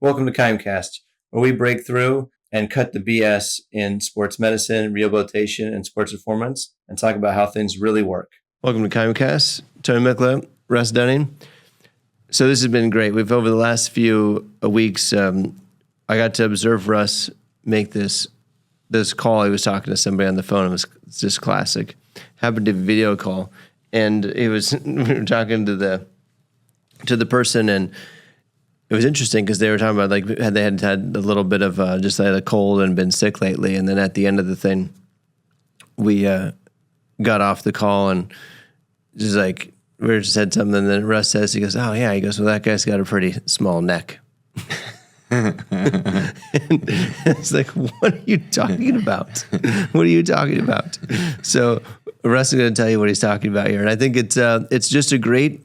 Welcome to KIMEcast, where we break through and cut the BS in sports medicine, rehabilitation, and sports performance, and talk about how things really work. Welcome to KIMEcast. Tony Mikla, Russ Dunning. So this has been great. We've, over the last few weeks, I got to observe Russ make this call. He was talking to somebody on the phone. It was just classic. Happened to be a video call, and we were talking to the person, and it was interesting because they were talking about they had a little bit of just had a cold and been sick lately, and then at the end of the thing, we got off the call and just like we just said something. And then Russ says, he goes, "Oh yeah," he goes, "Well, that guy's got a pretty small neck." And it's like, what are you talking about? What are you talking about? So Russ is going to tell you what he's talking about here, and I think it's just a great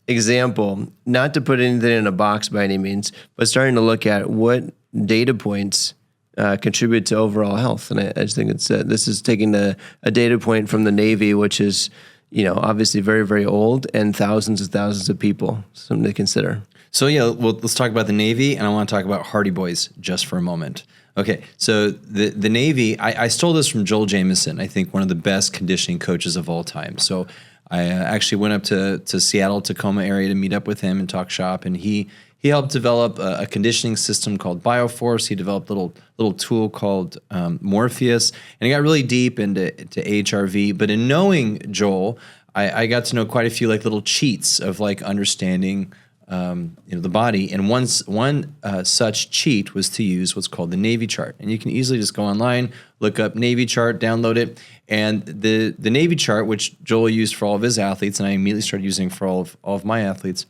example, not to put anything in a box by any means, but starting to look at what data points contribute to overall health. And I just think this is taking a data point from the Navy, which is, obviously very, very old, and thousands of people, something to consider. So yeah, well, let's talk about the Navy, and I want to talk about Hardy Boys just for a moment. Okay, so the Navy, I stole this from Joel Jamieson, I think one of the best conditioning coaches of all time. So I actually went up to Seattle, Tacoma area to meet up with him and talk shop, and he helped develop a conditioning system called BioForce. He developed a little tool called Morpheus, and he got really deep into HRV. But in knowing Joel, I got to know quite a few little cheats of understanding the body. And one such cheat was to use what's called the Navy chart. And you can easily just go online, look up Navy chart, download it. And the Navy chart, which Joel used for all of his athletes, and I immediately started using for all of my athletes,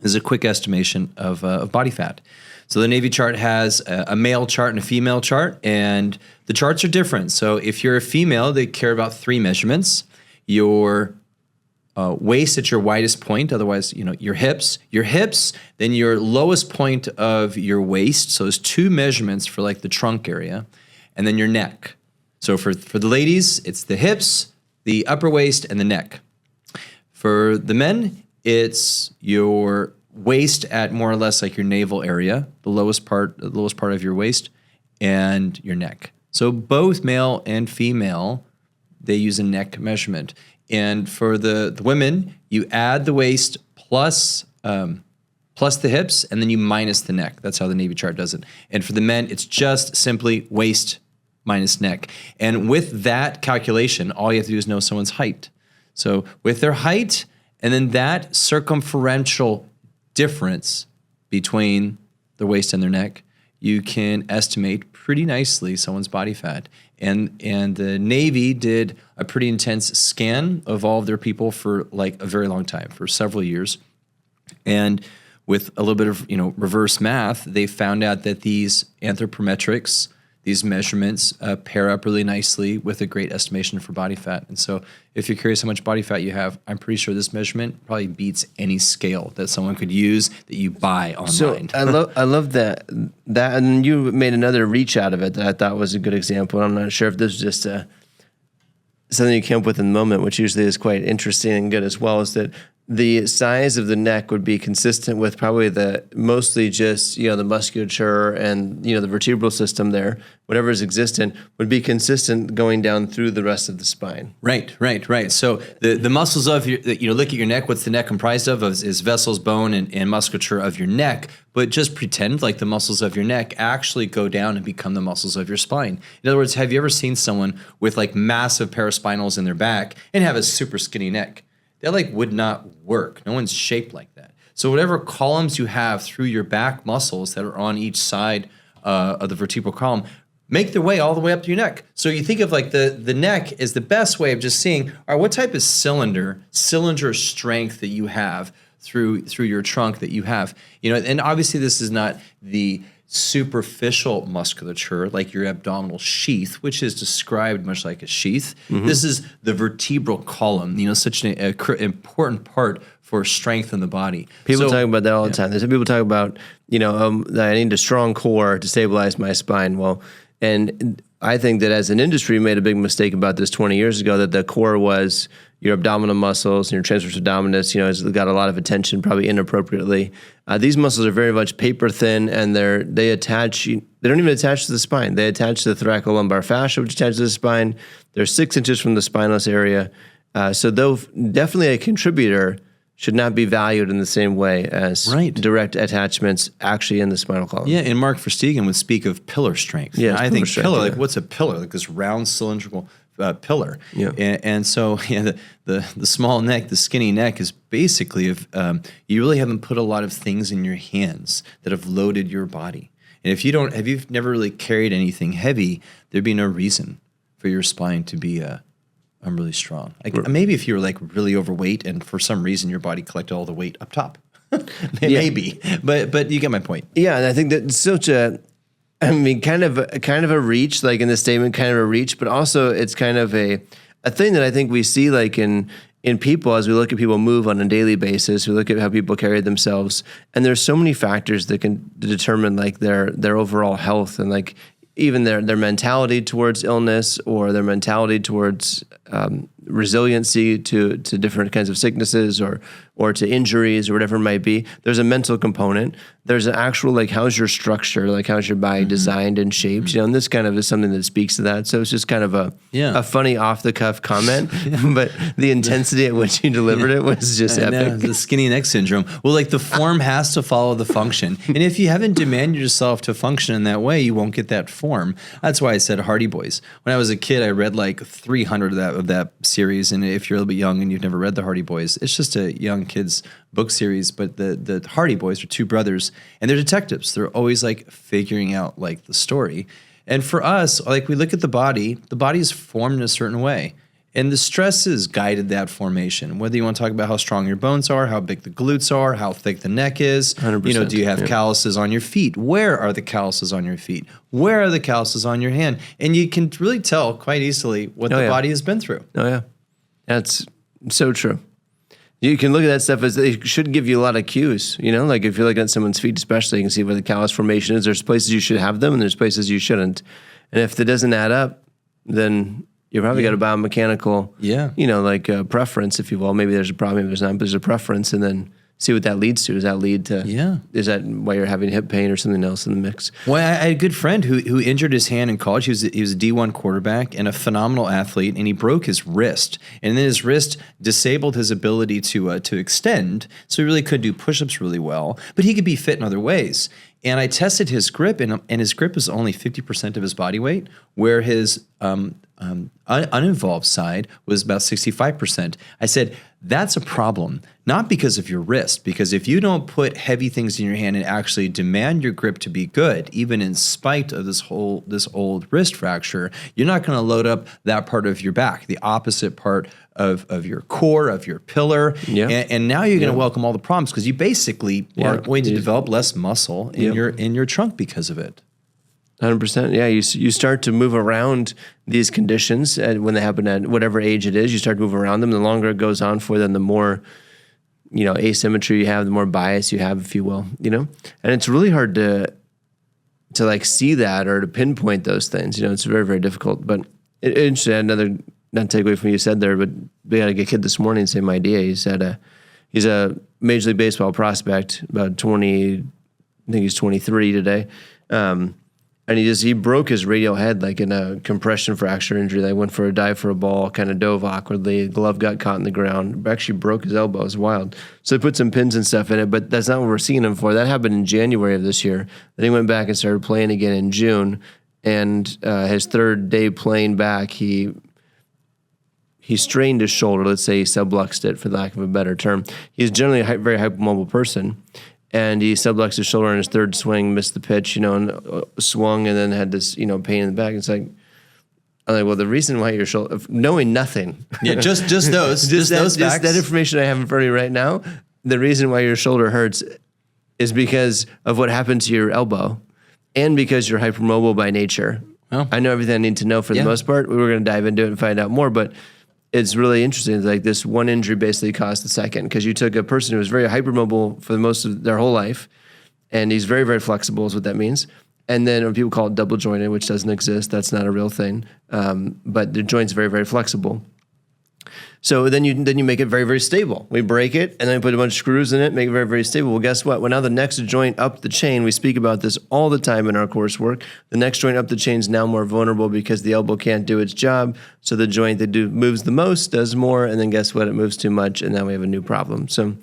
is a quick estimation of body fat. So the Navy chart has a male chart and a female chart, and the charts are different. So if you're a female, they care about 3 measurements: your waist at your widest point, otherwise, your hips, then your lowest point of your waist. So there's 2 measurements for the trunk area, and then your neck. So for the ladies, it's the hips, the upper waist, and the neck. For the men, it's your waist at more or less your navel area, the lowest part of your waist, and your neck. So both male and female, they use a neck measurement. And for the women, you add the waist plus the hips, and then you minus the neck. That's how the Navy chart does it. And for the men, it's just simply waist minus neck. And with that calculation, all you have to do is know someone's height. So with their height, and then that circumferential difference between the waist and their neck, you can estimate pretty nicely someone's body fat. And the Navy did a pretty intense scan of all of their people for a very long time, for several years. And with a little bit of reverse math, they found out that these anthropometrics, these measurements, pair up really nicely with a great estimation for body fat. And so if you're curious how much body fat you have, I'm pretty sure this measurement probably beats any scale that someone could use that you buy online. So I love that, and you made another reach out of it that I thought was a good example. I'm not sure if this was just something you came up with in the moment, which usually is quite interesting and good as well, is that the size of the neck would be consistent with probably mostly just, the musculature and, the vertebral system there, whatever is existent, would be consistent going down through the rest of the spine. Right. So the muscles of your, look at your neck, what's the neck comprised of is vessels, bone, and musculature of your neck, but just pretend like the muscles of your neck actually go down and become the muscles of your spine. In other words, have you ever seen someone with massive paraspinals in their back and have a super skinny neck? That would not work. No one's shaped like that. So whatever columns you have through your back muscles that are on each side of the vertebral column make their way all the way up to your neck. So you think of the neck is the best way of just seeing, all right, what type of cylinder strength that you have through your trunk that you have. And obviously this is not the superficial musculature like your abdominal sheath, which is described much like a sheath. Mm-hmm. This is the vertebral column, such an important part for strength in the body. People talk about that all the time. There's people talk about, that I need a strong core to stabilize my spine. Well, and I think that as an industry, we made a big mistake about this 20 years ago, that the core was, your abdominal muscles and your transverse abdominis, has got a lot of attention, probably inappropriately. These muscles are very much paper thin, and they attach. They don't even attach to the spine. They attach to the thoracolumbar fascia, which attaches to the spine. They're 6 inches from the spinous area. So though definitely a contributor, should not be valued in the same way as direct attachments actually in the spinal column. Yeah, and Mark Verstegen would speak of pillar strength. Yeah, I think pillar, like what's a pillar? Like this round cylindrical pillar. Yeah. And so the small neck, the skinny neck is basically you really haven't put a lot of things in your hands that have loaded your body. And if you've never really carried anything heavy, there'd be no reason for your spine to be I'm really strong. Maybe if you were like really overweight and for some reason your body collected all the weight up top, maybe. But you get my point. Yeah, and I think that's such kind of a reach, like in the statement, kind of a reach, but also it's kind of a thing that I think we see like in people as we look at people move on a daily basis. We look at how people carry themselves, and there's so many factors that can determine like their overall health and like even their mentality towards illness or their mentality towards resiliency to different kinds of sicknesses or to injuries or whatever it might be. There's a mental component. There's an actual, like, how's your structure? Like, how's your body designed and shaped? And this kind of is something that speaks to that. So it's just kind of a funny off-the-cuff comment, but the intensity at which you delivered it was just epic. The skinny neck syndrome. Well, like the form has to follow the function. And if you haven't demanded yourself to function in that way, you won't get that form. That's why I said Hardy Boys. When I was a kid, I read like 300 of that series. And if you're a little bit young and you've never read the Hardy Boys, it's just a young kid's book series. But the Hardy Boys are two brothers, and they're detectives. They're always like figuring out like the story. And for us, like we look at the body is formed in a certain way. And the stresses guided that formation. Whether you want to talk about how strong your bones are, how big the glutes are, how thick the neck is. 100%, do you have calluses on your feet? Where are the calluses on your feet? Where are the calluses on your hand? And you can really tell quite easily what the body has been through. Oh, yeah. That's so true. You can look at that stuff as it should give you a lot of cues, like if you're looking at someone's feet, especially, you can see where the callus formation is. There's places you should have them and there's places you shouldn't. And if it doesn't add up, then you probably got a biomechanical, preference, if you will. Maybe there's a problem, maybe there's not, but there's a preference, and then see what that leads to. Does that lead to, is that why you're having hip pain or something else in the mix? Well, I had a good friend who injured his hand in college. He was a D1 quarterback and a phenomenal athlete, and he broke his wrist. And then his wrist disabled his ability to extend, so he really could do push-ups really well, but he could be fit in other ways. And I tested his grip, and his grip was only 50% of his body weight, where his uninvolved side was about 65%. I said, that's a problem, not because of your wrist, because if you don't put heavy things in your hand and actually demand your grip to be good, even in spite of this old wrist fracture, you're not going to load up that part of your back, the opposite part of your core, of your pillar. Yeah. And now you're going to welcome all the problems because you basically are going to develop less muscle in your trunk because of it. 100%. Yeah, you start to move around these conditions when they happen at whatever age it is. You start to move around them. The longer it goes on for them, the more asymmetry you have, the more bias you have, if you will. And it's really hard to like see that or to pinpoint those things. It's very, very difficult. But interesting. Another not to take away from what you said there, but we had a kid this morning, same idea. He said he's a Major League Baseball prospect, about 20. I think he's 23 today. And he broke his radial head like in a compression fracture injury. They went for a dive for a ball, kind of dove awkwardly. Glove got caught in the ground. Actually broke his elbow. It was wild. So they put some pins and stuff in it, but that's not what we're seeing him for. That happened in January of this year. Then he went back and started playing again in June. And his third day playing back, he strained his shoulder. Let's say he subluxed it, for lack of a better term. He's generally a very hypermobile person. And he subluxed his shoulder in his third swing, missed the pitch, and swung, and then had this, pain in the back. It's like, I'm like, well, the reason why your shoulder, knowing nothing, just those facts. That information I have in front of you right now. The reason why your shoulder hurts is because of what happened to your elbow, and because you're hypermobile by nature. Oh. I know everything I need to know for the most part. We were going to dive into it and find out more, but it's really interesting. It's like this one injury basically caused the second, because you took a person who was very hypermobile for most of their whole life, and he's very, very flexible is what that means. And then when people call it double jointed, which doesn't exist, that's not a real thing. But the joint's very, very flexible. So then you make it very, very stable. We break it and then we put a bunch of screws in it, make it very, very stable. Well, guess what? Well, now the next joint up the chain, we speak about this all the time in our coursework. The next joint up the chain is now more vulnerable because the elbow can't do its job. So the joint that moves the most does more, and then guess what? It moves too much, and now we have a new problem. So,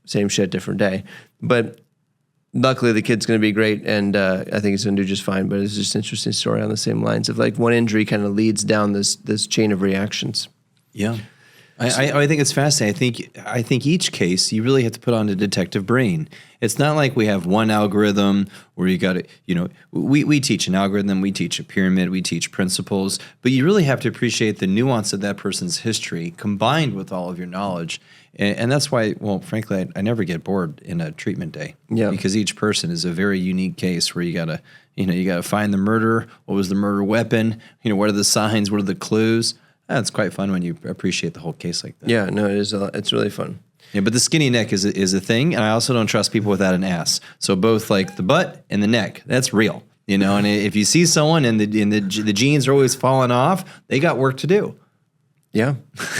same shit, different day. But luckily, the kid's going to be great, and I think he's going to do just fine. But it's just an interesting story on the same lines of like one injury kind of leads down this chain of reactions. Yeah, I think it's fascinating. I think each case you really have to put on a detective brain. It's not like we have one algorithm where you got to, we teach an algorithm, we teach a pyramid, we teach principles, but you really have to appreciate the nuance of that person's history combined with all of your knowledge. And that's why, well, frankly, I never get bored in a treatment day. Yeah. Because each person is a very unique case where you gotta find the murderer. What was the murder weapon? What are the signs? What are the clues? It's quite fun when you appreciate the whole case like that. Yeah, no, it is. It's really fun. Yeah, but the skinny neck is a thing, and I also don't trust people without an ass. So both like the butt and the neck, that's real. And if you see someone and the jeans are always falling off, they got work to do. Yeah.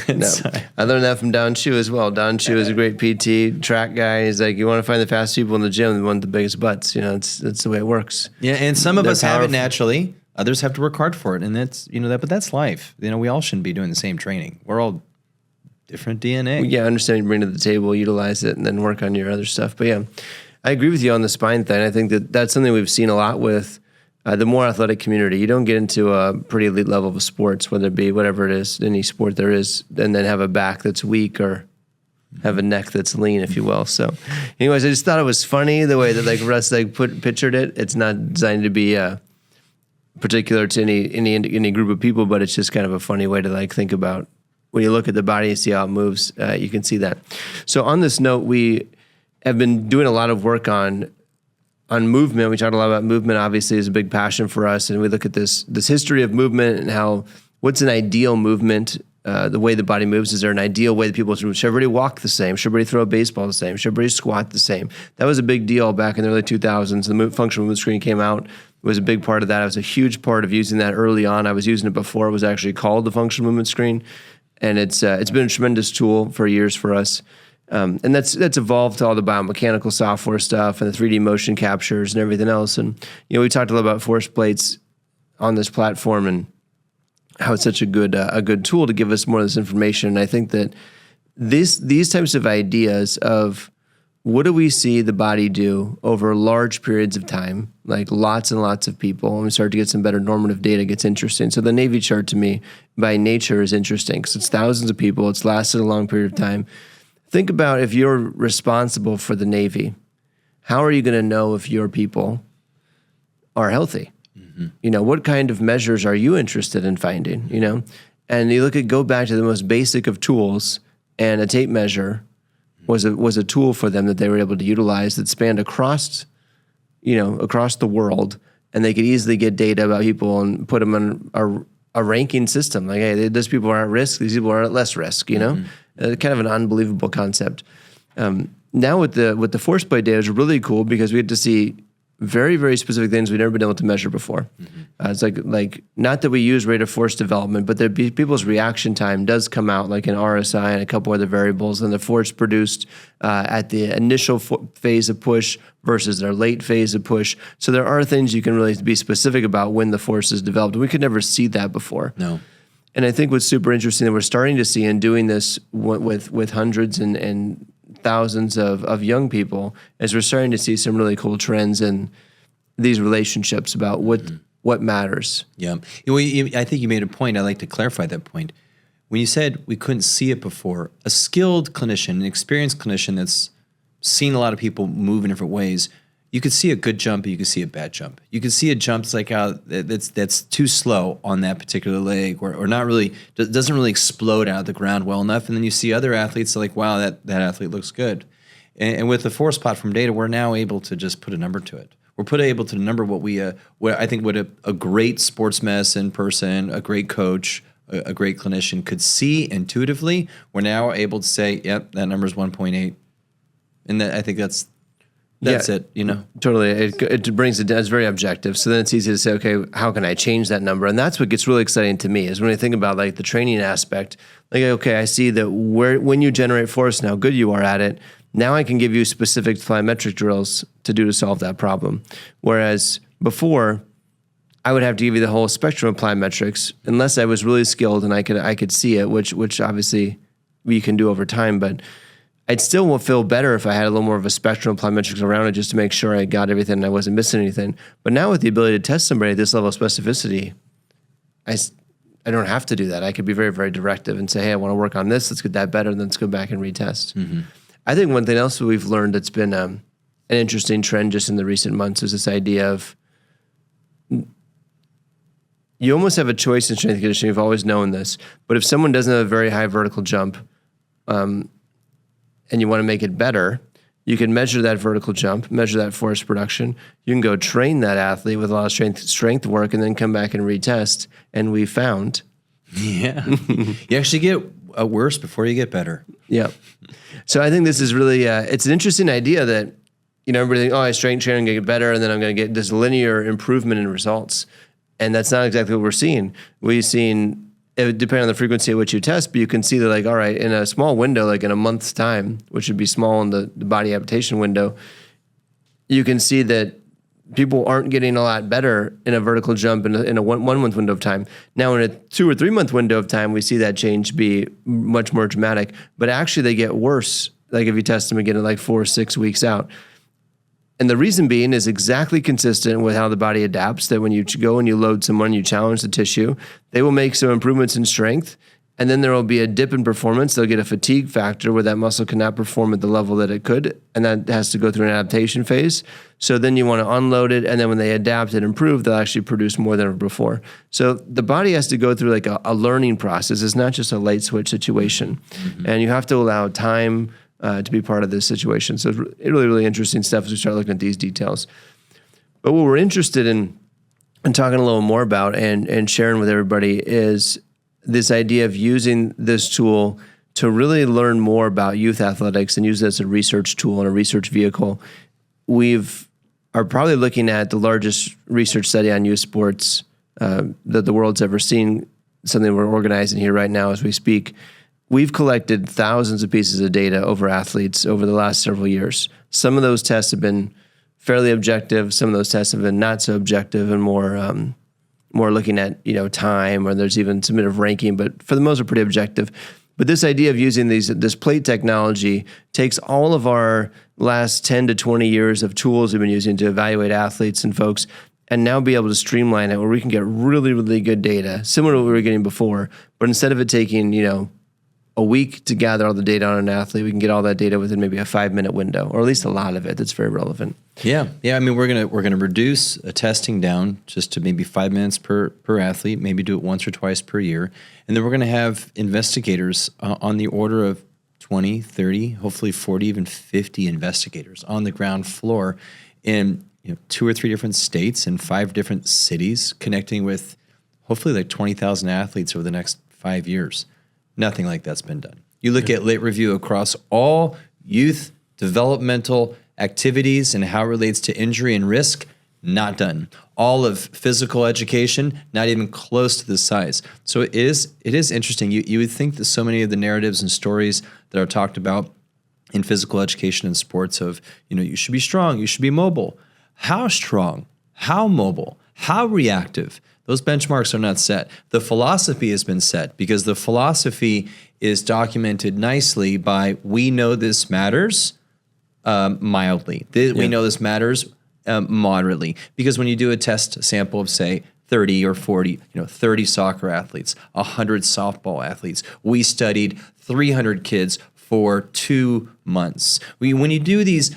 No. I learned that from Don Chu as well. Don Chu is a great PT track guy. He's like, you want to find the fastest people in the gym, the one with the biggest butts. That's the way it works. Yeah, and some of us have it naturally. Others have to work hard for it, and that's but that's life. We all shouldn't be doing the same training. We're all different DNA. Yeah, understand, bring it to the table, utilize it, and then work on your other stuff. But yeah, I agree with you on the spine thing. I think that's something we've seen a lot with the more athletic community. You don't get into a pretty elite level of sports, whether it be whatever it is, any sport there is, and then have a back that's weak or have a neck that's lean, if you will. So anyways, I just thought it was funny the way that like Russ pictured it. It's not designed to be particular to any group of people, but it's just kind of a funny way to like think about when you look at the body and see how it moves. You can see that. So on this note, we have been doing a lot of work on movement. We talked a lot about movement. Obviously, is a big passion for us, and we look at this history of movement and what's an ideal movement. The way the body moves, is there an ideal way that people should everybody walk the same? Should everybody throw a baseball the same? Should everybody squat the same? That was a big deal back in the early 2000s. The functional movement screen came out. It was a big part of that. It was a huge part of using that early on. I was using it before it was actually called the functional movement screen, and it's been a tremendous tool for years for us. And that's evolved to all the biomechanical software stuff and the 3D motion captures and everything else. And we talked a lot about force plates on this platform and how it's such a good tool to give us more of this information. And I think that these types of ideas of what do we see the body do over large periods of time, like lots and lots of people, and we start to get some better normative data, it gets interesting. So the Navy chart to me by nature is interesting because it's thousands of people. It's lasted a long period of time. Think about if you're responsible for the Navy, how are you going to know if your people are healthy? Mm-hmm. What kind of measures are you interested in finding? And you go back to the most basic of tools, and a tape measure was a tool for them that they were able to utilize that spanned across the world, and they could easily get data about people and put them on a ranking system. Like, hey, these people are at risk, these people are at less risk. Kind of an unbelievable concept. Now with the force plate data is really cool because we get to see very, very specific things we've never been able to measure before. Mm-hmm. It's like not that we use rate of force development, but people's reaction time does come out like an RSI and a couple other variables, and the force produced at the initial phase of push versus their late phase of push. So there are things you can really be specific about when the force is developed. We could never see that before. No. And I think what's super interesting that we're starting to see in doing this with hundreds and thousands of young people is we're starting to see some really cool trends in these relationships about what matters. Yeah. I think you made a point. I'd like to clarify that point. When you said we couldn't see it before, a skilled clinician, an experienced clinician that's seen a lot of people move in different ways, you could see a good jump, you could see a bad jump. You could see a jump that's too slow on that particular leg or not really, doesn't really explode out of the ground well enough. And then you see other athletes like, wow, that athlete looks good. And with the force platform data, we're now able to just put a number to it. We're able to number what I think a great sports medicine person, a great coach, a great clinician could see intuitively. We're now able to say, yep, that number is 1.8. And I think that's That's it, you know? Totally. It brings it down. It's very objective. So then it's easy to say, okay, how can I change that number? And that's what gets really exciting to me is when I think about like the training aspect, like, okay, I see that when you generate force and how good you are at it, now I can give you specific plyometric drills to solve that problem. Whereas before, I would have to give you the whole spectrum of plyometrics unless I was really skilled and I could see it, which obviously we can do over time, but I'd still feel better if I had a little more of a spectrum of plyometrics around it just to make sure I got everything and I wasn't missing anything. But now with the ability to test somebody at this level of specificity, I don't have to do that. I could be very, very directive and say, hey, I want to work on this. Let's get that better. And then let's go back and retest. Mm-hmm. I think one thing else that we've learned that's been an interesting trend just in the recent months is this idea of you almost have a choice in strength and conditioning. You've always known this. But if someone doesn't have a very high vertical jump, and you want to make it better, you can measure that vertical jump, measure that force production. You can go train that athlete with a lot of strength work and then come back and retest. And we found. Yeah. You actually get worse before you get better. Yeah. So I think this is really, it's an interesting idea that, everybody thinks, I strength train, I'm going to get better, and then I'm going to get this linear improvement in results. And that's not exactly what we're seeing. We've seen, depending on the frequency at which you test, but you can see that, like, all right, in a small window, like in a month's time, which would be small in the body adaptation window, you can see that people aren't getting a lot better in a vertical jump in a 1 month window of time. Now, in a 2 or 3 month window of time, we see that change be much more dramatic, but actually they get worse, like if you test them again at like 4 or 6 weeks out. And the reason being is exactly consistent with how the body adapts, that when you go and you load someone, you challenge the tissue, they will make some improvements in strength, and then there will be a dip in performance. They'll get a fatigue factor where that muscle cannot perform at the level that it could, and that has to go through an adaptation phase. So then you want to unload it, and then when they adapt and improve, they'll actually produce more than ever before. So the body has to go through like a learning process. It's not just a light switch situation. Mm-hmm. And you have to allow time to be part of this situation. So it's really, really interesting stuff as we start looking at these details. But what we're interested in talking a little more about and sharing with everybody is this idea of using this tool to really learn more about youth athletics and use it as a research tool and a research vehicle. Are probably looking at the largest research study on youth sports that the world's ever seen, something we're organizing here right now as we speak. We've collected thousands of pieces of data over athletes over the last several years. Some of those tests have been fairly objective. Some of those tests have been not so objective and more looking at time, or there's even some bit of ranking. But for the most part, pretty objective. But this idea of using this plate technology takes all of our last 10 to 20 years of tools we've been using to evaluate athletes and folks, and now be able to streamline it where we can get really, really good data, similar to what we were getting before. But instead of it taking a week to gather all the data on an athlete, we can get all that data within maybe a 5-minute window, or at least a lot of it that's very relevant. Yeah. I mean, we're gonna reduce testing down just to maybe 5 minutes per athlete, maybe do it once or twice per year, and then we're gonna have investigators on the order of 20, 30, hopefully 40, even 50 investigators on the ground floor in 2 or 3 different states and 5 different cities, connecting with hopefully like 20,000 athletes over the next 5 years. Nothing like that's been done. You look at lit review across all youth developmental activities and how it relates to injury and risk, not done. All of physical education, not even close to the size. So it is interesting. You would think that so many of the narratives and stories that are talked about in physical education and sports of, you should be strong, you should be mobile. How strong? How mobile? How reactive? Those benchmarks are not set. The philosophy has been set because the philosophy is documented nicely by we know this matters mildly. We know this matters moderately. Because when you do a test sample of, say, 30 or 40, 30 soccer athletes, 100 softball athletes, we studied 300 kids for 2 months. When you do these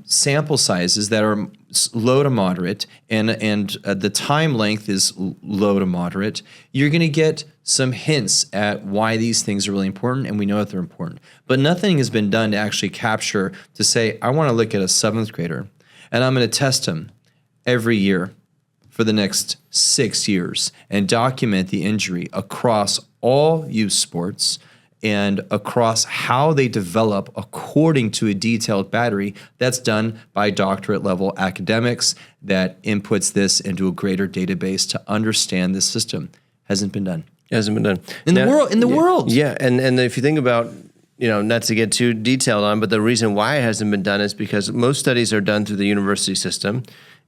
sample sizes that are low to moderate and the time length is low to moderate, you're going to get some hints at why these things are really important, and we know that they're important. But nothing has been done to actually capture, to say, I want to look at a 7th grader, and I'm going to test him every year for the next 6 years and document the injury across all youth sports and across how they develop according to a detailed battery. That's done by doctorate level academics that inputs this into a greater database to understand the system. Hasn't been done. Hasn't been done. In the world. Yeah. And if you think about, not to get too detailed on, but the reason why it hasn't been done is because most studies are done through the university system.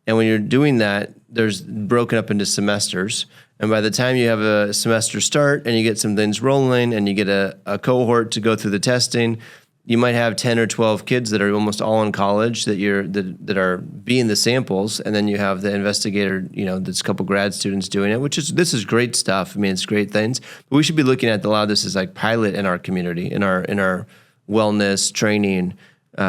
And when you're doing that, there's broken up into semesters. And by the time you have a semester start and you get some things rolling and you get a cohort to go through the testing, you might have 10 or 12 kids that are almost all in college that are being the samples. And then you have the investigator, there's a couple grad students doing it, this is great stuff. I mean, it's great things. But we should be looking at a lot of this as like pilot in our community, in our wellness, training,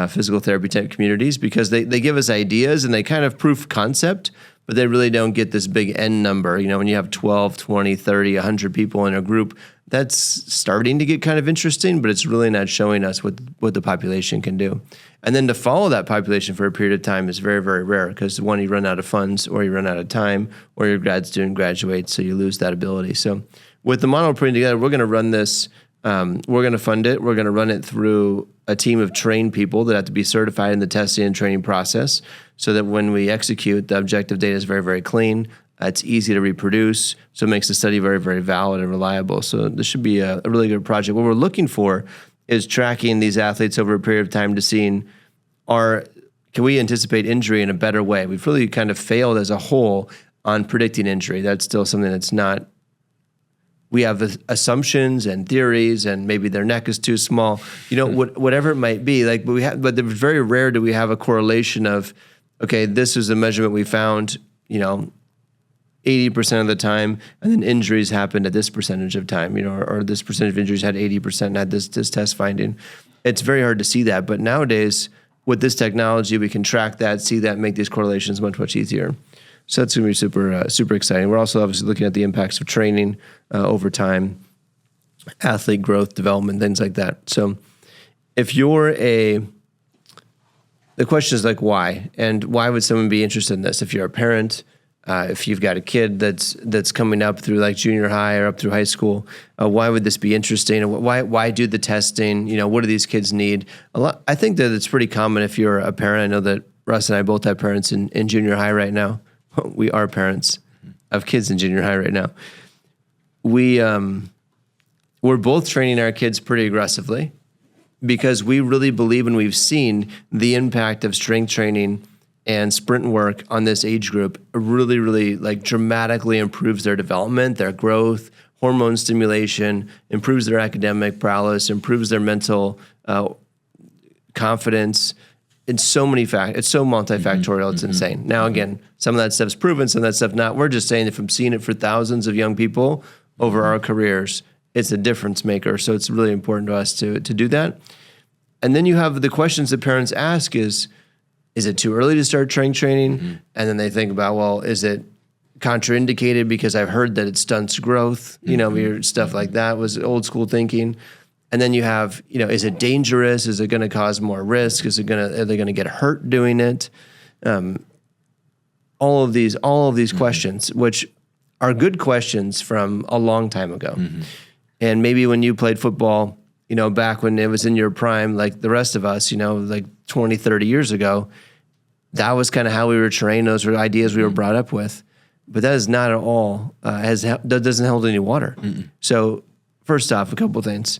physical therapy type communities, because they give us ideas and they kind of proof concept, but they really don't get this big end number. When you have 12, 20, 30, 100 people in a group, that's starting to get kind of interesting, but it's really not showing us what the population can do. And then to follow that population for a period of time is very, very rare, because one, you run out of funds, or you run out of time, or your grad student graduates, so you lose that ability. So with the model we're putting together, we're going to run this. We're going to fund it. We're going to run it through a team of trained people that have to be certified in the testing and training process, so that when we execute, the objective data is very, very clean. It's easy to reproduce, so it makes the study very, very valid and reliable. So this should be a really good project. What we're looking for is tracking these athletes over a period of time to seeing, can we anticipate injury in a better way? We've really kind of failed as a whole on predicting injury. That's still something that's not. We have assumptions and theories, and maybe their neck is too small, whatever it might be. But it's very rare do we have a correlation of, okay, this is a measurement we found, 80% of the time, and then injuries happened at this percentage of time, or this percentage of injuries had 80% and had this test finding. It's very hard to see that. But nowadays, with this technology, we can track that, see that, make these correlations much, much easier. So that's going to be super, super exciting. We're also obviously looking at the impacts of training over time, athlete growth, development, things like that. So if the question is like, why? And why would someone be interested in this? If you're a parent, if you've got a kid that's coming up through like junior high or up through high school, why would this be interesting? Why do the testing? What do these kids need? I think that it's pretty common if you're a parent. I know that Russ and I both have parents in junior high right now. We are parents of kids in junior high right now. We're both training our kids pretty aggressively, because we really believe, and we've seen the impact of strength training and sprint work on this age group really, really dramatically improves their development, their growth, hormone stimulation, improves their academic prowess, improves their mental confidence. It's so many it's so multifactorial, it's insane. Now, again, some of that stuff's proven, some of that stuff not. We're just saying that from seeing it for thousands of young people over our careers, it's a difference maker. So it's really important to us to do that. And then you have the questions that parents ask is it too early to start strength training? And then they think about, well, is it contraindicated because I've heard that it stunts growth? Stuff like that was old school thinking. And then you have, is it dangerous? Is it going to cause more risk? Are they going to get hurt doing it? All of these questions, which are good questions from a long time ago. And maybe when you played football, back when it was in your prime, like the rest of us, 20, 30 years ago, that was kind of how we were trained. Those were ideas we were brought up with. But that is not at all, that doesn't hold any water. So first off, a couple things.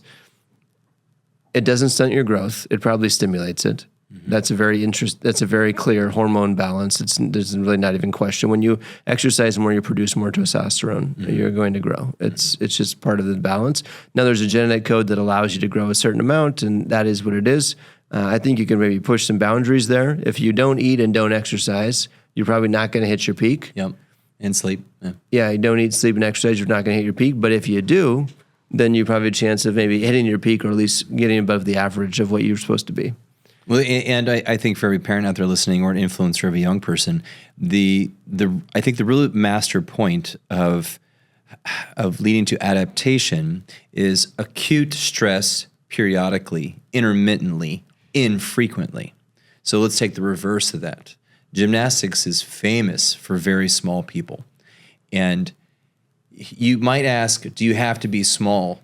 It doesn't stunt your growth. It probably stimulates it. That's a very clear hormone balance. There's really not even question. When you exercise more, you produce more testosterone. You're going to grow. It's just part of the balance. Now, there's a genetic code that allows you to grow a certain amount, and that is what it is. I think you can maybe push some boundaries there. If you don't eat and don't exercise, you're probably not going to hit your peak. Yep, and sleep. Yeah, you don't eat, sleep, and exercise, you're not going to hit your peak. But if you do, then you probably have a chance of maybe hitting your peak, or at least getting above the average of what you're supposed to be. Well, and I think for every parent out there listening, or an influencer of a young person, I think the real master point of leading to adaptation is acute stress periodically, intermittently, infrequently. So let's take the reverse of that. Gymnastics is famous for very small people. And you might ask, do you have to be small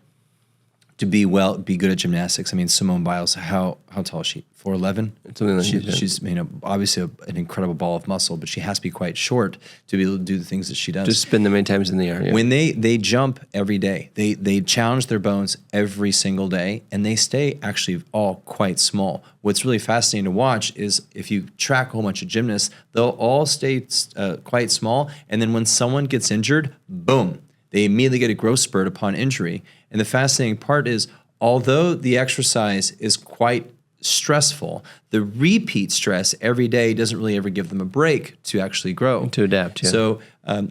to be good at gymnastics. I mean, Simone Biles, how tall is she? 4'11"? Something like that. She's obviously an incredible ball of muscle, but she has to be quite short to be able to do the things that she does. Just spin them many times in the air. Yeah. When they jump every day, they challenge their bones every single day, and they stay actually all quite small. What's really fascinating to watch is if you track a whole bunch of gymnasts, they'll all stay quite small, and then when someone gets injured, boom, they immediately get a growth spurt upon injury. And the fascinating part is, although the exercise is quite stressful, the repeat stress every day doesn't really ever give them a break to actually grow. To adapt, yeah. So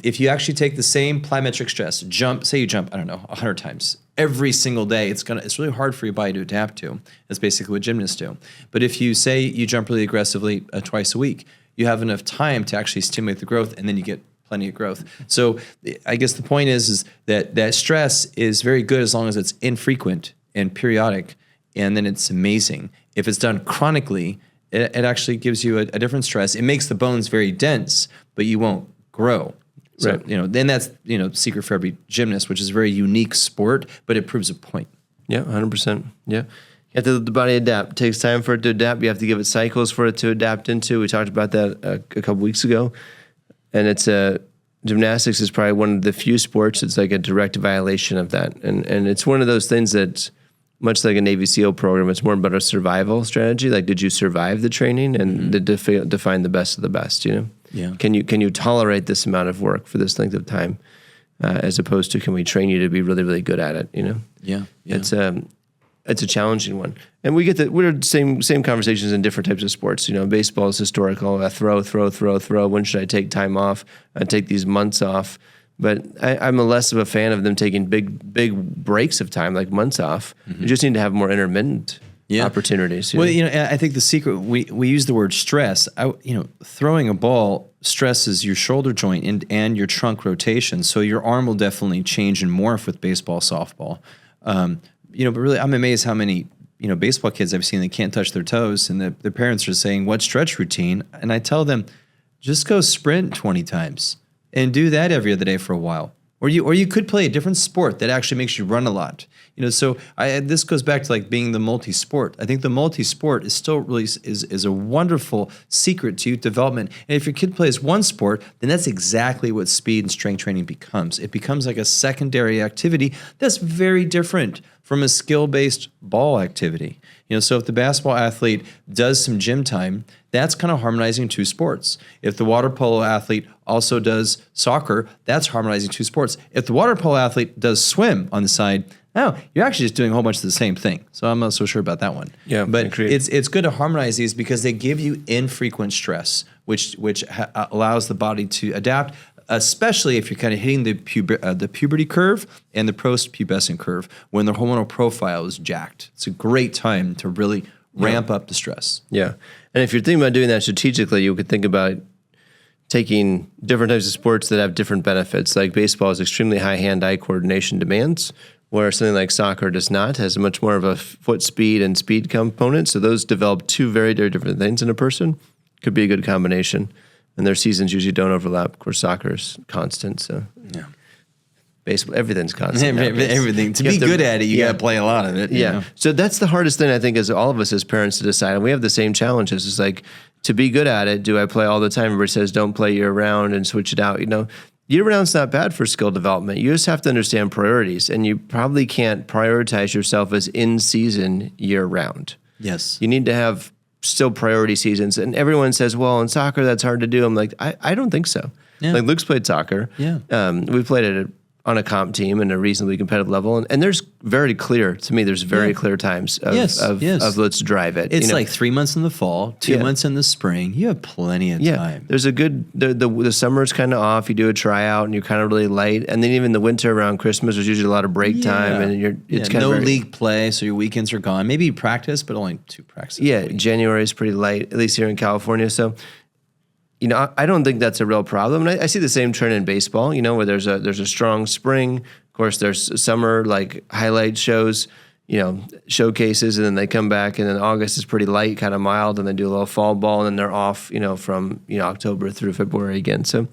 if you actually take the same plyometric stress, say you jump, 100 times every single day, it's really hard for your body to adapt to. That's basically what gymnasts do. But if you say you jump really aggressively twice a week, you have enough time to actually stimulate the growth, and then you get plenty of growth. So I guess the point is that stress is very good as long as it's infrequent and periodic, and then it's amazing. If it's done chronically, it actually gives you a different stress. It makes the bones very dense, but you won't grow. So, right. Then that's, secret for every gymnast, which is a very unique sport, but it proves a point. Yeah, 100%. Yeah. You have to let the body adapt. It takes time for it to adapt. You have to give it cycles for it to adapt into. We talked about that a couple weeks ago. And gymnastics is probably one of the few sports that's like a direct violation of that. And it's one of those things that's much like a Navy SEAL program. It's more about a survival strategy. Like, did you survive the training and define the best of the best, Yeah. Can you tolerate this amount of work for this length of time, as opposed to can we train you to be really, really good at it, Yeah. It's a challenging one. And we're the same conversations in different types of sports. Baseball is historical. Throw. When should I take time off? I take these months off. But I'm less of a fan of them taking big breaks of time, like months off. You just need to have more intermittent opportunities. Well, I think the secret, we use the word stress. Throwing a ball stresses your shoulder joint and your trunk rotation. So your arm will definitely change and morph with baseball, softball. But really, I'm amazed how many, baseball kids I've seen that can't touch their toes, and their parents are saying, what stretch routine? And I tell them, just go sprint 20 times and do that every other day for a while. Or you could play a different sport that actually makes you run a lot. So this goes back to like being the multi-sport. I think the multi-sport is still really is a wonderful secret to youth development. And if your kid plays one sport, then that's exactly what speed and strength training becomes. It becomes like a secondary activity that's very different from a skill-based ball activity. So if the basketball athlete does some gym time, that's kind of harmonizing two sports. If the water polo athlete also does soccer, that's harmonizing two sports. If the water polo athlete does swim on the side, you're actually just doing a whole bunch of the same thing. So I'm not so sure about that one. Yeah, but it's good to harmonize these because they give you infrequent stress, which allows the body to adapt, especially if you're kind of hitting the puberty curve and the post-pubescent curve when the hormonal profile is jacked. It's a great time to really ramp up the stress. Yeah. And if you're thinking about doing that strategically, you could think about taking different types of sports that have different benefits. Like baseball has extremely high hand-eye coordination demands, where something like soccer does not, has much more of a foot speed and speed component. So those develop two very, very different things in a person. Could be a good combination. And their seasons usually don't overlap. Of course, soccer is constant. So yeah. Baseball, everything's constant. Everything. To be good at it, you got to play a lot of it. Yeah. So that's the hardest thing, I think, as all of us as parents to decide. And we have the same challenges. It's like, to be good at it, do I play all the time? Everybody says don't play year round and switch it out. Year round's not bad for skill development. You just have to understand priorities. And you probably can't prioritize yourself as in season year round. Yes. You need to have still priority seasons. And everyone says, well, in soccer, that's hard to do. I'm like, I don't think so. Yeah. Like Luke's played soccer. Yeah. We played it on a comp team and a reasonably competitive level. And there's very clear, to me, there's very clear times of let's drive it. It's like 3 months in the fall, 2 months in the spring. You have plenty of time. There's a good, the summer's kind of off. You do a tryout and you're kind of really light. And then even the winter around Christmas, there's usually a lot of break time. And it's kind of league play, so your weekends are gone. Maybe you practice, but only 2 practices. Yeah, January is pretty light, at least here in California. So, I don't think that's a real problem. And I see the same trend in baseball, where there's a strong spring. Of course, there's summer like highlight shows, showcases, and then they come back, and then August is pretty light, kind of mild, and they do a little fall ball, and then they're off, from October through February again. So,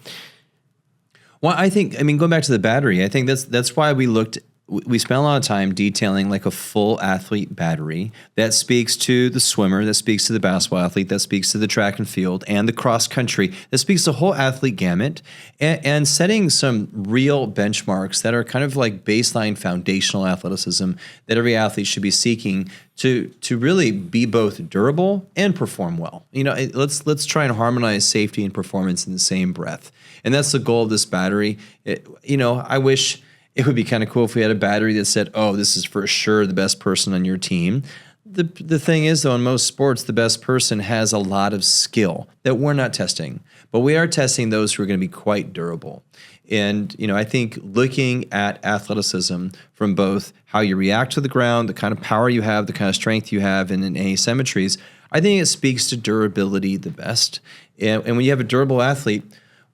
well, going back to the battery, I think that's why we looked we spent a lot of time detailing like a full athlete battery that speaks to the swimmer, that speaks to the basketball athlete, that speaks to the track and field and the cross country, that speaks to the whole athlete gamut, and setting some real benchmarks that are kind of like baseline foundational athleticism that every athlete should be seeking to really be both durable and perform well. Let's try and harmonize safety and performance in the same breath. And that's the goal of this battery. I wish it would be kind of cool if we had a battery that said, oh, this is for sure the best person on your team. The thing is, though, in most sports, the best person has a lot of skill that we're not testing. But we are testing those who are going to be quite durable. And, I think looking at athleticism from both how you react to the ground, the kind of power you have, the kind of strength you have, and in asymmetries, I think it speaks to durability the best. And when you have a durable athlete,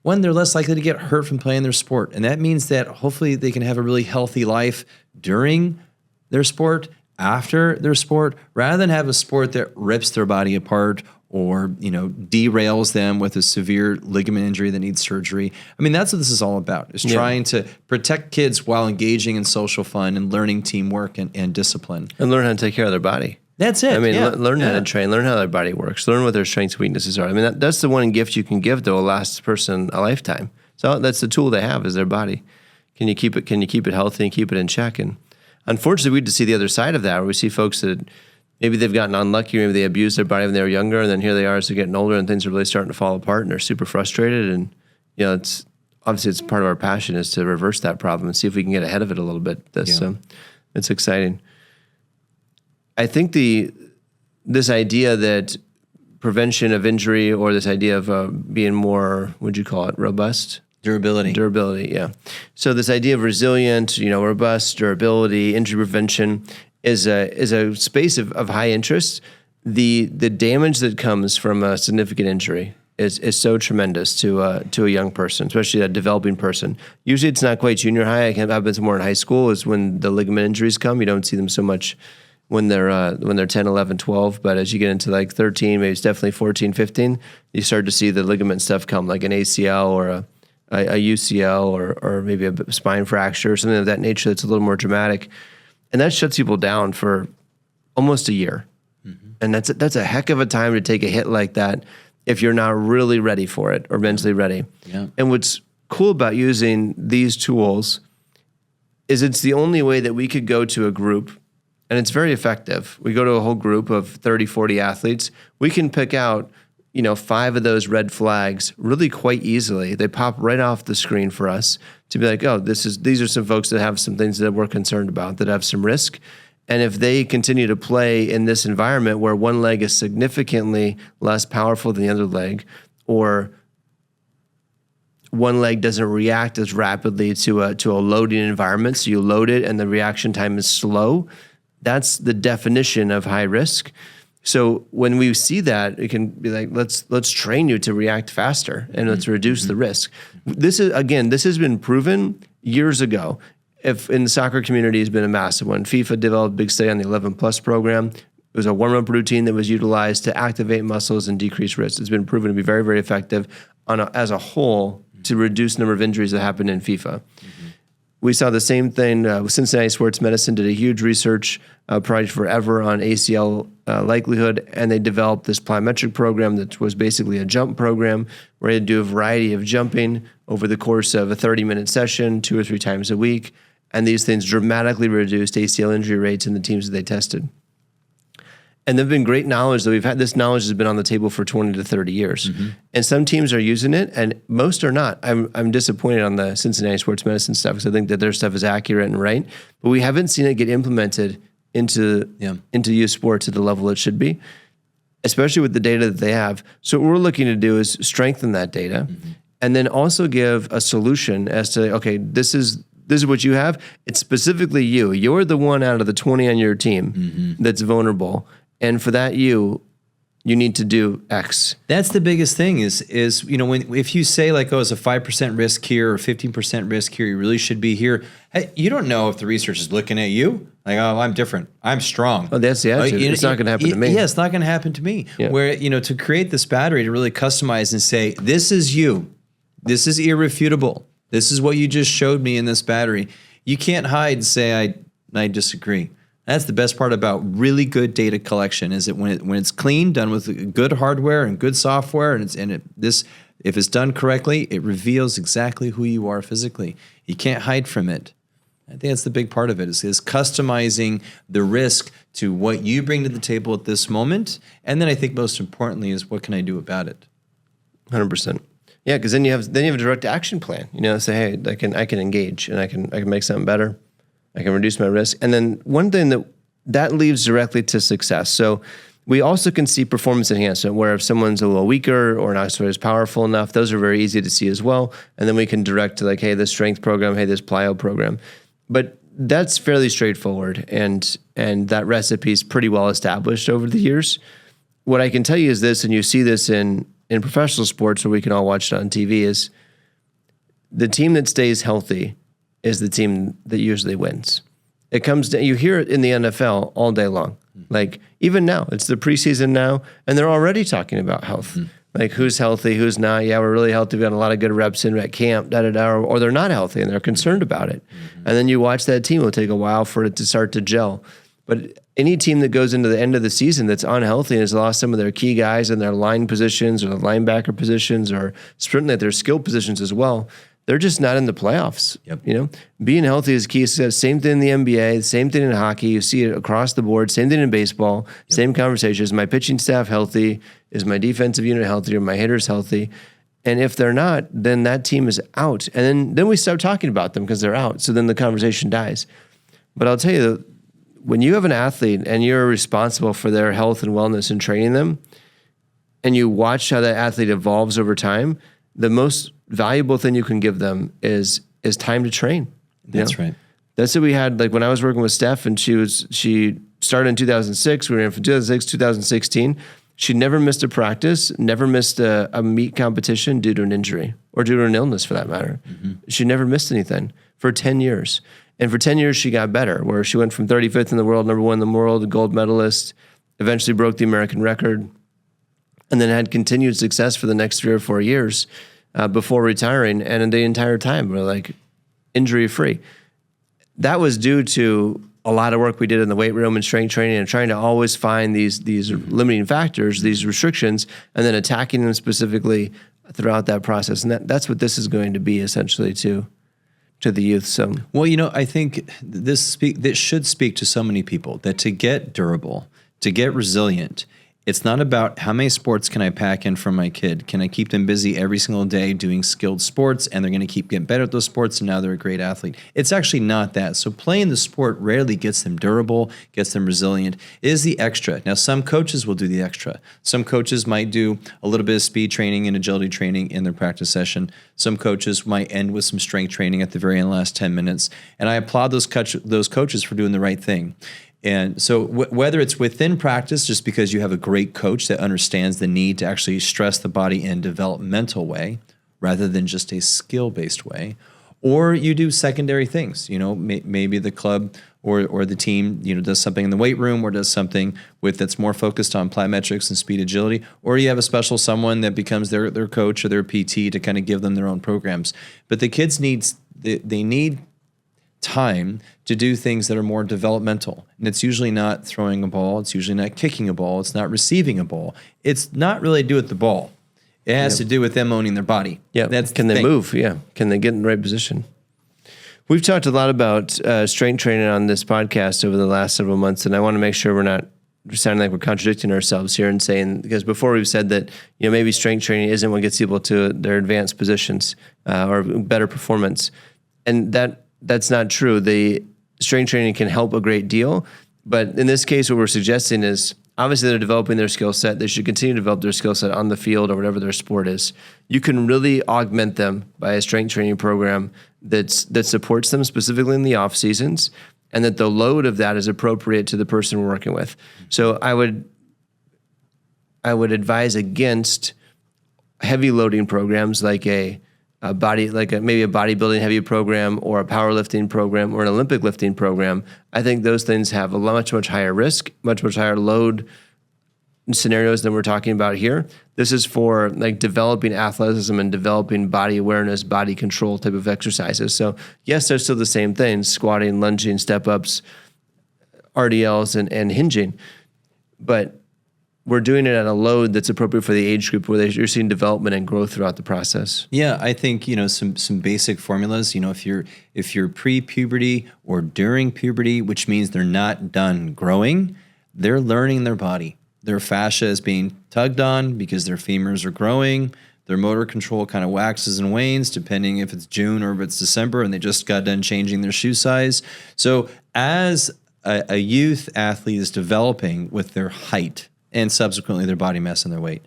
one, they're less likely to get hurt from playing their sport. And that means that hopefully they can have a really healthy life during their sport, after their sport, rather than have a sport that rips their body apart or, derails them with a severe ligament injury that needs surgery. I mean, that's what this is all about, is trying to protect kids while engaging in social fun and learning teamwork and discipline. And learn how to take care of their body. That's it. I mean, learn how to train, learn how their body works, learn what their strengths and weaknesses are. I mean, that's the one gift you can give to a last person a lifetime. So that's the tool they have, is their body. Can you keep it healthy and keep it in check? And unfortunately, we just see the other side of that, where we see folks that maybe they've gotten unlucky, maybe they abused their body when they were younger, and then here they are as they're getting older and things are really starting to fall apart and they're super frustrated. And, it's part of our passion is to reverse that problem and see if we can get ahead of it a little bit. It's exciting. I think this idea that prevention of injury, or this idea of being more, what'd you call it, robust? Durability, yeah. So this idea of resilient, robust, durability, injury prevention is a space of high interest. The damage that comes from a significant injury is so tremendous to a young person, especially a developing person. Usually it's not quite junior high. It happens more in high school, is when the ligament injuries come. You don't see them so much when they're 10, 11, 12, but as you get into like 13, maybe it's definitely 14, 15, you start to see the ligament stuff come, like an ACL or a UCL or maybe a spine fracture or something of that nature that's a little more dramatic. And that shuts people down for almost a year. Mm-hmm. And that's a heck of a time to take a hit like that if you're not really ready for it or mentally ready. Yeah. And what's cool about using these tools is it's the only way that we could go to a group. And it's very effective. We go to a whole group of 30, 40 athletes. We can pick out, 5 of those red flags really quite easily. They pop right off the screen for us to be like, oh, these are some folks that have some things that we're concerned about, that have some risk. And if they continue to play in this environment where one leg is significantly less powerful than the other leg, or one leg doesn't react as rapidly to a loading environment, so you load it and the reaction time is slow, that's the definition of high risk. So when we see that, it can be like, let's train you to react faster and let's reduce the risk. This has been proven years ago. If in the soccer community has been a massive one. FIFA developed a big study on the 11 Plus program. It was a warm-up routine that was utilized to activate muscles and decrease risk. It's been proven to be very, very effective as a whole to reduce the number of injuries that happen in FIFA. We saw the same thing. Cincinnati Sports Medicine did a huge research project forever on ACL likelihood, and they developed this plyometric program that was basically a jump program where they do a variety of jumping over the course of a 30-minute session 2 or 3 times a week, and these things dramatically reduced ACL injury rates in the teams that they tested. And there've been great knowledge that we've had. This knowledge has been on the table for 20 to 30 years. Mm-hmm. And some teams are using it and most are not. I'm disappointed on the Cincinnati Sports Medicine stuff because I think that their stuff is accurate and right, but we haven't seen it get implemented into youth sports at the level it should be, especially with the data that they have. So what we're looking to do is strengthen that data and then also give a solution as to, okay, this is what you have. It's specifically you. You're the one out of the 20 on your team that's vulnerable. And for that, you need to do X. That's the biggest thing is if you say like, oh, it's a 5% risk here or 15% risk here, you really should be here. Hey, you don't know if the research is looking at you. Like, oh, I'm different. I'm strong. Oh, that's the attitude. It's not going to happen to me. Yeah, it's not going to happen to me. Yeah. Where, to create this battery to really customize and say, this is you. This is irrefutable. This is what you just showed me in this battery. You can't hide and say, I disagree. That's the best part about really good data collection is that when it's clean, done with good hardware and good software, if it's done correctly, it reveals exactly who you are physically. You can't hide from it. I think that's the big part of it is customizing the risk to what you bring to the table at this moment. And then I think most importantly is what can I do about it? 100%. Yeah, because then you have a direct action plan. Say, hey, I can engage and I can make something better. I can reduce my risk. And then one thing that leads directly to success. So we also can see performance enhancement where if someone's a little weaker or not as powerful enough, those are very easy to see as well. And then we can direct to hey, this strength program, hey, this plyo program. But that's fairly straightforward. And that recipe is pretty well established over the years. What I can tell you is this, and you see this in professional sports where we can all watch it on TV, is the team that stays healthy is the team that usually wins. It comes to, you hear it in the NFL all day long. Even now, it's the preseason now, and they're already talking about health. Who's healthy, who's not. Yeah, we're really healthy. We got a lot of good reps in at camp, or they're not healthy and they're concerned about it. And then you watch that team, it'll take a while for it to start to gel. But any team that goes into the end of the season that's unhealthy and has lost some of their key guys in their line positions or the linebacker positions or certainly at their skill positions as well, they're just not in the playoffs. Yep. Being healthy is key. Same thing in the NBA, same thing in hockey. You see it across the board. Same thing in baseball. Yep. Same conversation. Is my pitching staff healthy? Is my defensive unit healthy? Are my hitters healthy? And if they're not, then that team is out. And then we start talking about them because they're out. So then the conversation dies. But I'll tell you, when you have an athlete and you're responsible for their health and wellness and training them, and you watch how that athlete evolves over time, the most valuable thing you can give them is time to train. That's right. That's what we had. When I was working with Steph, and she started in 2006. We were in from 2006 2016. She never missed a practice, never missed a meet competition due to an injury or due to an illness, for that matter. She never missed anything for 10 years. And for 10 years, she got better, where she went from 35th in the world, number one in the world, a gold medalist, eventually broke the American record, and then had continued success for the next 3 or 4 years before retiring. And the entire time, we're injury-free. That was due to a lot of work we did in the weight room and strength training and trying to always find these limiting factors, these restrictions, and then attacking them specifically throughout that process. And that's what this is going to be essentially to the youth. So, well, I think this should speak to so many people that to get durable, to get resilient, it's not about how many sports can I pack in for my kid. Can I keep them busy every single day doing skilled sports and they're going to keep getting better at those sports and now they're a great athlete? It's actually not that. So playing the sport rarely gets them durable, gets them resilient. It is the extra. Now, some coaches will do the extra. Some coaches might do a little bit of speed training and agility training in their practice session. Some coaches might end with some strength training at the very end, last 10 minutes. And I applaud those coaches for doing the right thing. And so whether it's within practice, just because you have a great coach that understands the need to actually stress the body in a developmental way rather than just a skill-based way, or you do secondary things, maybe the club or the team, does something in the weight room or does something that's more focused on plyometrics and speed agility, or you have a special someone that becomes their coach or their PT to kind of give them their own programs. But the kids they need time to do things that are more developmental. And it's usually not throwing a ball. It's usually not kicking a ball. It's not receiving a ball. It's not really to do with the ball. It has to do with them owning their body. Yeah. Can they move? Yeah. Can they get in the right position? We've talked a lot about strength training on this podcast over the last several months, and I want to make sure we're not sounding like we're contradicting ourselves here and saying, because before we've said that maybe strength training isn't what gets people to their advanced positions or better performance. And that's not true. The strength training can help a great deal, but in this case, what we're suggesting is obviously they're developing their skill set. They should continue to develop their skill set on the field or whatever their sport is. You can really augment them by a strength training program that supports them specifically in the off seasons, and that the load of that is appropriate to the person we're working with. So I would advise against heavy loading programs like maybe a bodybuilding heavy program or a powerlifting program or an Olympic lifting program. I think those things have a much higher risk, much higher load scenarios than we're talking about here. This is for like developing athleticism and developing body awareness, body control type of exercises. So yes, they're still the same things: squatting, lunging, step ups, RDLs, and hinging. But we're doing it at a load that's appropriate for the age group where you're seeing development and growth throughout the process. Yeah, I think, some basic formulas, if you're pre-puberty or during puberty, which means they're not done growing, they're learning their body. Their fascia is being tugged on because their femurs are growing. Their motor control kind of waxes and wanes depending if it's June or if it's December and they just got done changing their shoe size. So as a youth athlete is developing with their height and subsequently their body mass and their weight,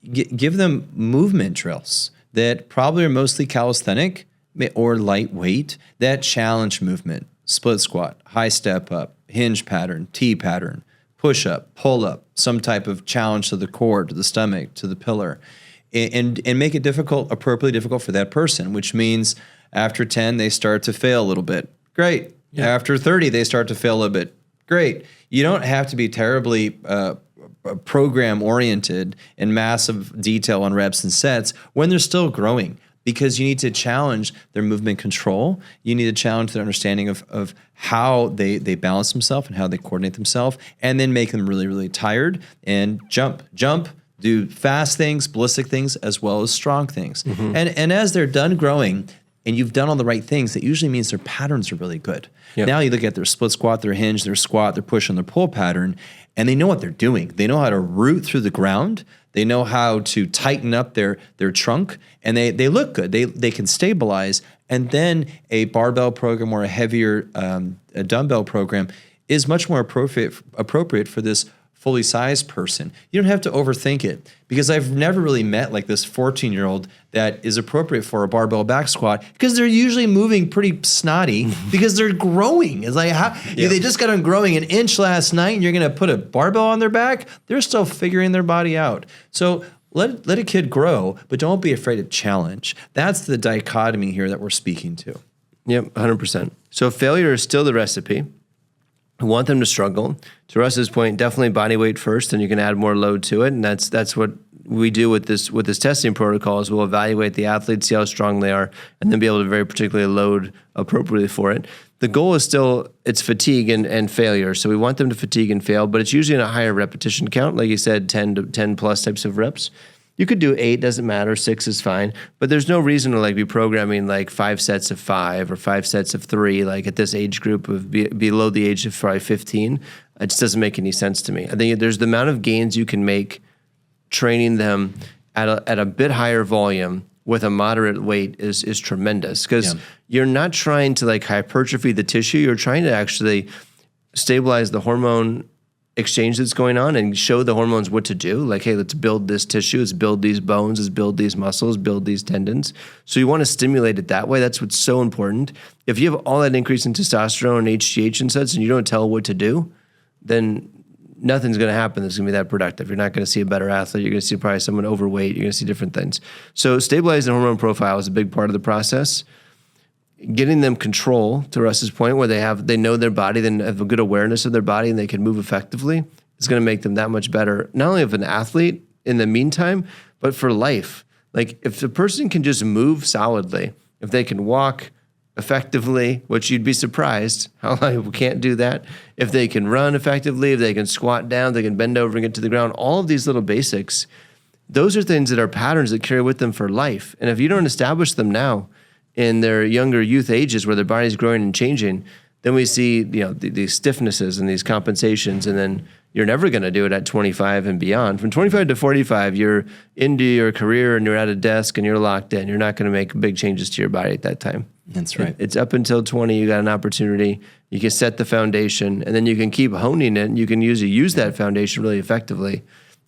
give them movement drills that probably are mostly calisthenic or lightweight that challenge movement: split squat, high step up, hinge pattern, T pattern, push up, pull up, some type of challenge to the core, to the stomach, to the pillar, and make it appropriately difficult for that person, which means after 10, they start to fail a little bit. Great. Yeah. After 30, they start to fail a bit. Great. You don't have to be terribly program oriented and massive detail on reps and sets when they're still growing, because you need to challenge their movement control. You need to challenge their understanding of how they balance themselves and how they coordinate themselves, and then make them really, really tired and jump, do fast things, ballistic things, as well as strong things. Mm-hmm. And as they're done growing and you've done all the right things, that usually means their patterns are really good. Yep. Now you look at their split squat, their hinge, their squat, their push, and their pull pattern, and they know what they're doing. They know how to root through the ground. They know how to tighten up their trunk, and they look good. They can stabilize. And then a barbell program or a heavier a dumbbell program is much more appropriate for this fully sized person. You don't have to overthink it, because I've never really met like this 14-year-old that is appropriate for a barbell back squat, because they're usually moving pretty snotty because they're growing. It's like, they just got them growing an inch last night and you're going to put a barbell on their back? They're still figuring their body out. So let a kid grow, but don't be afraid of challenge. That's the dichotomy here that we're speaking to. Yep, 100%. So failure is still the recipe. I want them to struggle. To Russ's point, definitely body weight first, and you can add more load to it. And that's what we do with this testing protocol. Is we'll evaluate the athletes, see how strong they are, and then be able to very particularly load appropriately for it. The goal is still, it's fatigue and failure. So we want them to fatigue and fail, but it's usually in a higher repetition count. Like you said, 10 plus types of reps. You could do 8, doesn't matter. 6 is fine. But there's no reason to like be programming like 5 sets of 5 or 5 sets of 3, like at this age group of below the age of probably 15. It just doesn't make any sense to me. I think there's the amount of gains you can make training them at a bit higher volume with a moderate weight is tremendous, because you're not trying to like hypertrophy the tissue. You're trying to actually stabilize the hormone exchange that's going on and show the hormones what to do. Like, hey, let's build this tissue, let's build these bones, let's build these muscles, build these tendons. So you want to stimulate it that way. That's what's so important. If you have all that increase in testosterone and HGH and such, and you don't tell what to do, then nothing's going to happen that's going to be that productive. You're not going to see a better athlete. You're going to see probably someone overweight. You're going to see different things. So stabilizing the hormone profile is a big part of the process. Getting them control, to Russ's point, where they know their body, they have a good awareness of their body, and they can move effectively, is going to make them that much better, not only of an athlete in the meantime, but for life. Like if the person can just move solidly, if they can walk effectively, which you'd be surprised how a lot of people can't do that. If they can run effectively, if they can squat down, they can bend over and get to the ground, all of these little basics, those are things that are patterns that carry with them for life. And if you don't establish them now in their younger youth ages where their body's growing and changing, then we see these stiffnesses and these compensations, and then you're never going to do it at 25 and beyond. From 25 to 45, you're into your career and you're at a desk and you're locked in. You're not going to make big changes to your body at that time. That's right. It's up until 20, you got an opportunity. You can set the foundation, and then you can keep honing it. And you can use that foundation really effectively.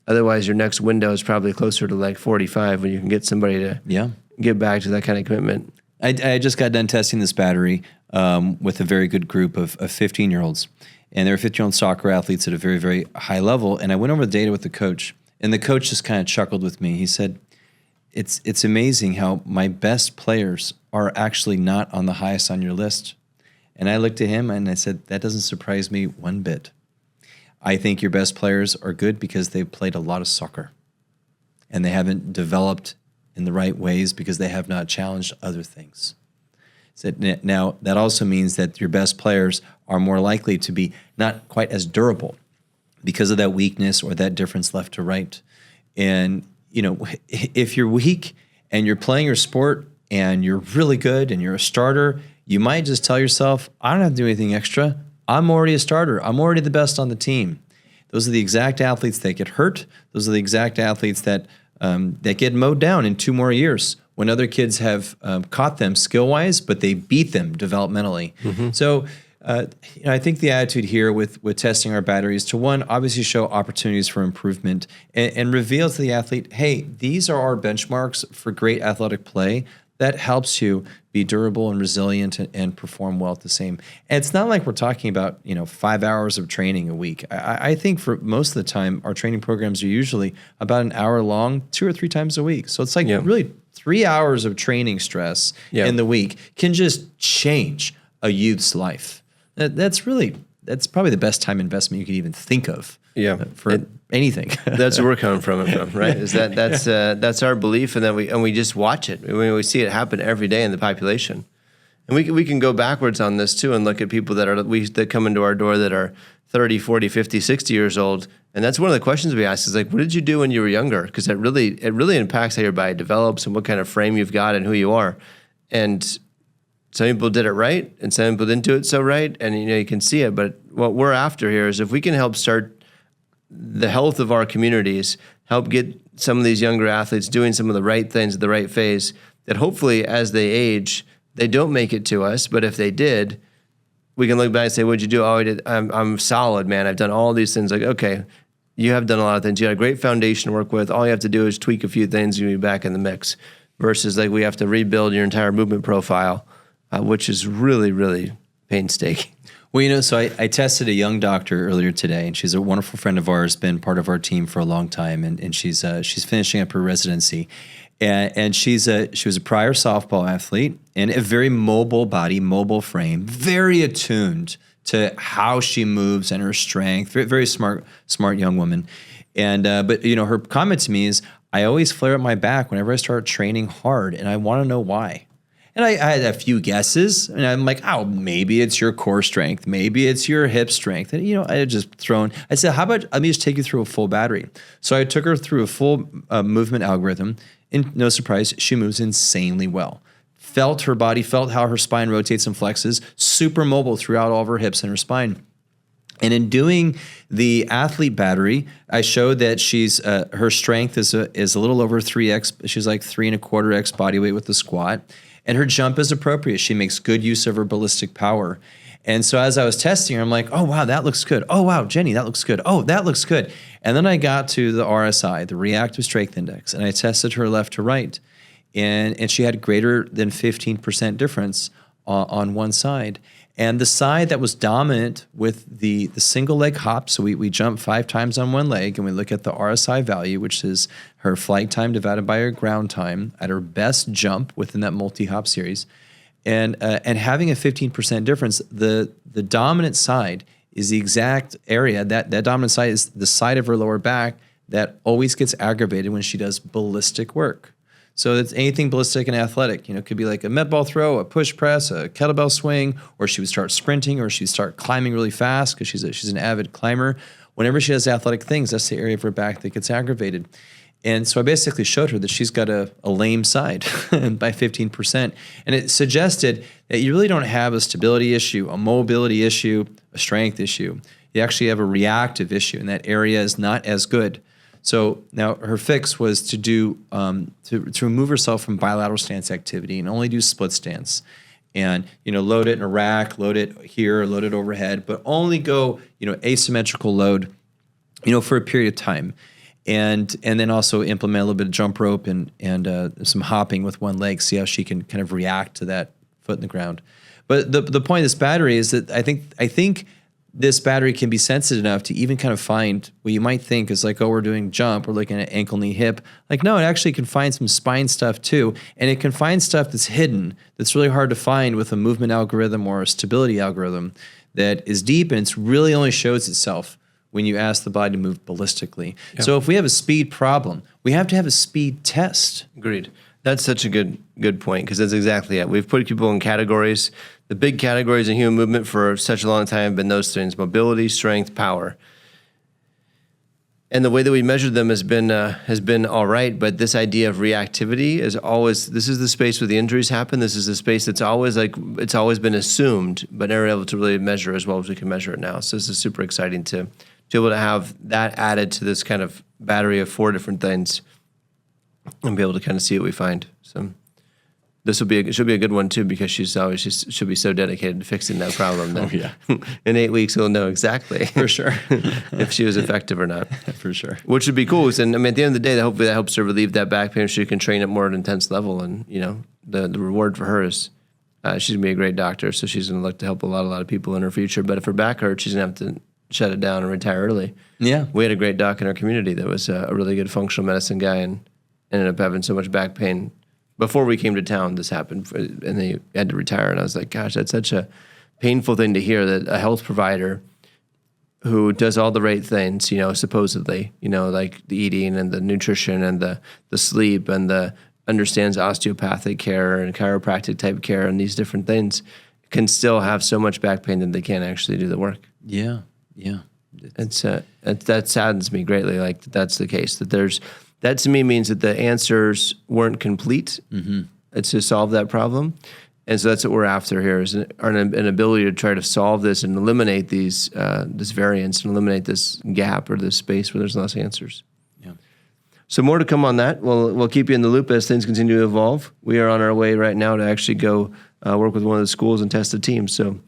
Otherwise, your next window is probably closer to like 45 when you can get somebody to get back to that kind of commitment. I just got done testing this battery with a very good group of 15-year-olds. And they were 15-year-old soccer athletes at a very, very high level. And I went over the data with the coach. And the coach just kind of chuckled with me. He said, it's amazing how my best players are actually not on the highest on your list. And I looked at him and I said, that doesn't surprise me one bit. I think your best players are good because they've played a lot of soccer and they haven't developed in the right ways because they have not challenged other things. So now, that also means that your best players are more likely to be not quite as durable because of that weakness or that difference left to right. And, if you're weak and you're playing your sport and you're really good and you're a starter, you might just tell yourself, I don't have to do anything extra. I'm already a starter. I'm already the best on the team. Those are the exact athletes that get hurt. Those are the exact athletes that get mowed down in 2 more years when other kids have caught them skill-wise, but they beat them developmentally. Mm-hmm. So I think the attitude here with testing our batteries to, one, obviously show opportunities for improvement and reveal to the athlete, hey, these are our benchmarks for great athletic play. That helps you be durable and resilient and perform well at the same. And it's not like we're talking about 5 hours of training a week. I think for most of the time, our training programs are usually about an hour long, 2 or 3 times a week. So it's like really 3 hours of training stress in the week can just change a youth's life. That's probably the best time investment you could even think of. For anything. That's where we're coming from, right? Is that's our belief, and then we just watch it. We see it happen every day in the population, and we can go backwards on this too and look at people that come into our door that are 30, 40, 50, 60 years old, and that's one of the questions we ask is like, what did you do when you were younger? Because it really impacts how your body develops and what kind of frame you've got and who you are, and some people did it right, and some people didn't do it so right, and you can see it. But what we're after here is if we can help start the health of our communities, help get some of these younger athletes doing some of the right things at the right phase, that hopefully as they age, they don't make it to us. But if they did, we can look back and say, what'd you do? Oh, I did. I'm solid, man. I've done all these things. Like, okay, you have done a lot of things. You got a great foundation to work with. All you have to do is tweak a few things, you'll be back in the mix. Versus like we have to rebuild your entire movement profile, which is really, really painstaking. Well, so I tested a young doctor earlier today, and she's a wonderful friend of ours, been part of our team for a long time, and she's finishing up her residency, and she was a prior softball athlete and a very mobile body, mobile frame, very attuned to how she moves and her strength. Very, very smart young woman, and but her comment to me is, I always flare up my back whenever I start training hard, and I want to know why. And I had a few guesses, and I'm like, oh, maybe it's your core strength. Maybe it's your hip strength. And, I had just I said, how about let me just take you through a full battery. So I took her through a full movement algorithm, and no surprise, she moves insanely well. Felt her body, felt how her spine rotates and flexes, super mobile throughout all of her hips and her spine. And in doing the athlete battery, I showed that her strength is a little over 3x. She's like 3.25x body weight with the squat. And her jump is appropriate. She makes good use of her ballistic power. And so as I was testing her, I'm like, oh, wow, that looks good. Oh, wow, Jenny, that looks good. Oh, that looks good. And then I got to the RSI, the Reactive Strength Index, and I tested her left to right. And she had greater than 15% difference on one side. And the side that was dominant with the single leg hop, so we jump 5 times on one leg, and we look at the RSI value, which is her flight time divided by her ground time at her best jump within that multi-hop series. And having a 15% difference, the dominant side is the exact area, that dominant side is the side of her lower back that always gets aggravated when she does ballistic work. So it's anything ballistic and athletic. It could be like a med ball throw, a push press, a kettlebell swing, or she would start sprinting, or she'd start climbing really fast because she's an avid climber. Whenever she does athletic things, that's the area of her back that gets aggravated. And so I basically showed her that she's got a lame side by 15%. And it suggested that you really don't have a stability issue, a mobility issue, a strength issue. You actually have a reactive issue, and that area is not as good. So now her fix was to do to remove herself from bilateral stance activity and only do split stance, and load it in a rack, load it here, load it overhead, but only go asymmetrical load, for a period of time, and then also implement a little bit of jump rope and some hopping with one leg, see how she can kind of react to that foot in the ground. But the point of this battery is that I think this battery can be sensitive enough to even kind of find what you might think is like, oh, we're doing jump, we're looking at ankle, knee, hip. Like, no, it actually can find some spine stuff too. And it can find stuff that's hidden, that's really hard to find with a movement algorithm or a stability algorithm that is deep, and it really only shows itself when you ask the body to move ballistically. Yep. So if we have a speed problem, we have to have a speed test. Agreed. That's such a good point, because that's exactly it. We've put people in categories. The big categories in human movement for such a long time have been those things: mobility, strength, power. And the way that we measure them has been all right, but this idea of reactivity is always, this is the space where the injuries happen. This is the space that's always it's always been assumed, but never able to really measure as well as we can measure it now. So this is super exciting to be able to have that added to this kind of battery of 4 different things and be able to kind of see what we find. So this should be a good one too, because she should be so dedicated to fixing that problem that in 8 weeks we'll know exactly for sure if she was effective or not. For sure, which would be cool. And I mean, at the end of the day, hopefully that helps her relieve that back pain. She can train at more at an intense level, and the reward for her is she's gonna be a great doctor. So she's gonna look to help a lot of people in her future. But if her back hurts, she's gonna have to shut it down and retire early. Yeah, we had a great doc in our community that was a really good functional medicine guy, and ended up having so much back pain. Before we came to town, this happened, and they had to retire. And I was like, gosh, that's such a painful thing to hear, that a health provider who does all the right things, supposedly, like the eating and the nutrition and the sleep and understands osteopathic care and chiropractic type care and these different things, can still have so much back pain that they can't actually do the work. Yeah. That saddens me greatly. Like that's the case. That to me means that the answers weren't complete to solve that problem. And so that's what we're after here, is an ability to try to solve this and eliminate this variance and eliminate this gap or this space where there's less answers. Yeah. So more to come on that. We'll keep you in the loop as things continue to evolve. We are on our way right now to actually go work with one of the schools and test the team. So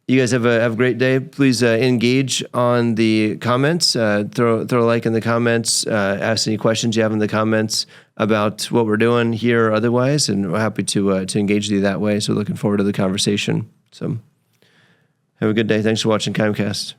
you guys have a great day. Please engage on the comments. Throw a like in the comments. Ask any questions you have in the comments about what we're doing here or otherwise, and we're happy to engage you that way. So looking forward to the conversation. So have a good day. Thanks for watching KIMEcast.